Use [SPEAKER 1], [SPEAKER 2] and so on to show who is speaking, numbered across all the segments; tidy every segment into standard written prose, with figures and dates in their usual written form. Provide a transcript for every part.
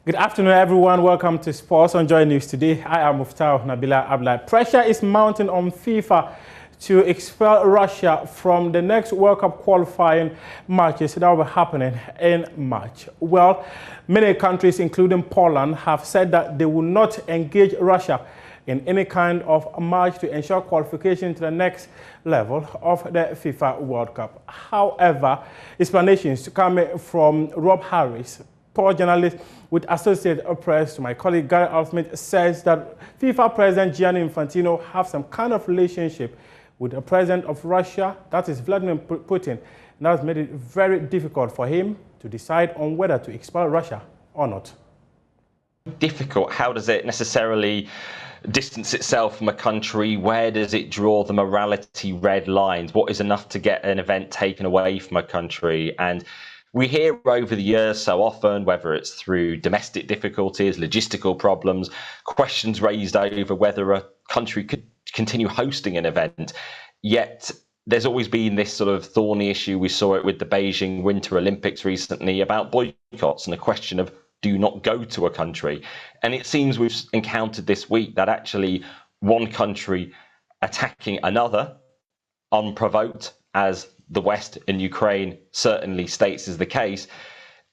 [SPEAKER 1] Good afternoon, everyone. Welcome to Sports on Joy News today. I am Muftau Nabila Abla. Pressure is mounting on FIFA to expel Russia from the next World Cup qualifying matches that will be happening in March. Well, many countries, including Poland, have said that they will not engage Russia in any kind of match to ensure qualification to the next level of the FIFA World Cup. However, explanations coming from Rob Harris, sport journalist with Associated Press, my colleague Gary Alsmith, says that FIFA President Gianni Infantino have some kind of relationship with the president of Russia, that is Vladimir Putin, and that has made it very difficult for him to decide on whether to expel Russia or not.
[SPEAKER 2] Difficult. How does it necessarily distance itself from a country? Where does it draw the morality red lines? What is enough to get an event taken away from a country? And we hear over the years so often, whether it's through domestic difficulties, logistical problems, questions raised over whether a country could continue hosting an event. Yet there's always been this sort of thorny issue. We saw it with the Beijing Winter Olympics recently about boycotts and a question of do not go to a country. And it seems we've encountered this week that actually one country attacking another unprovoked, as the West and Ukraine certainly states is the case,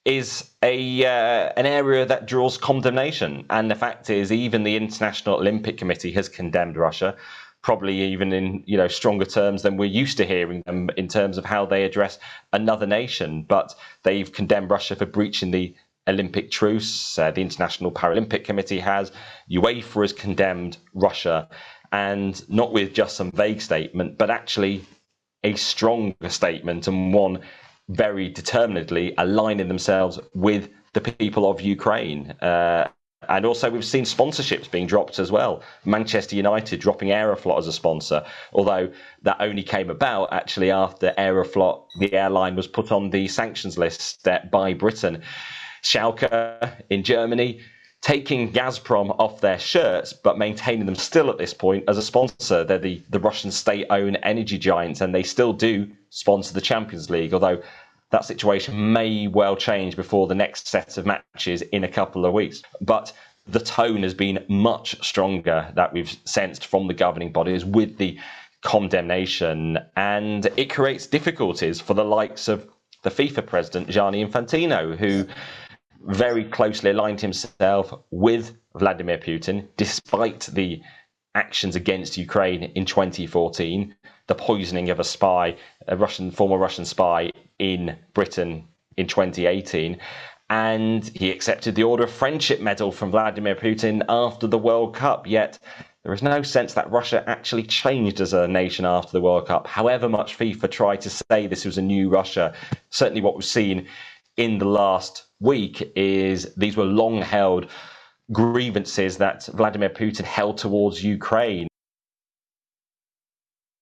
[SPEAKER 2] is an area that draws condemnation. And the fact is, even the International Olympic Committee has condemned Russia, probably even in stronger terms than we're used to hearing them in terms of how they address another nation. But they've condemned Russia for breaching the Olympic truce. The International Paralympic Committee has. UEFA has condemned Russia, and not with just some vague statement, but actually a stronger statement, and one very determinedly aligning themselves with the people of Ukraine. And also we've seen sponsorships being dropped as well. Manchester United dropping Aeroflot as a sponsor, although that only came about actually after Aeroflot, the airline, was put on the sanctions list by Britain. Schalke in Germany taking Gazprom off their shirts, but maintaining them still at this point as a sponsor. They're the Russian state-owned energy giants, and they still do sponsor the Champions League, although that situation may well change before the next set of matches in a couple of weeks. But the tone has been much stronger that we've sensed from the governing bodies with the condemnation, and it creates difficulties for the likes of the FIFA president, Gianni Infantino, who very closely aligned himself with Vladimir Putin, despite the actions against Ukraine in 2014, the poisoning of a spy, former Russian spy in Britain in 2018. And he accepted the Order of Friendship Medal from Vladimir Putin after the World Cup. Yet there is no sense that Russia actually changed as a nation after the World Cup. However much FIFA tried to say this was a new Russia, certainly what we've seen in the last week is these were long-held grievances that Vladimir Putin held towards Ukraine.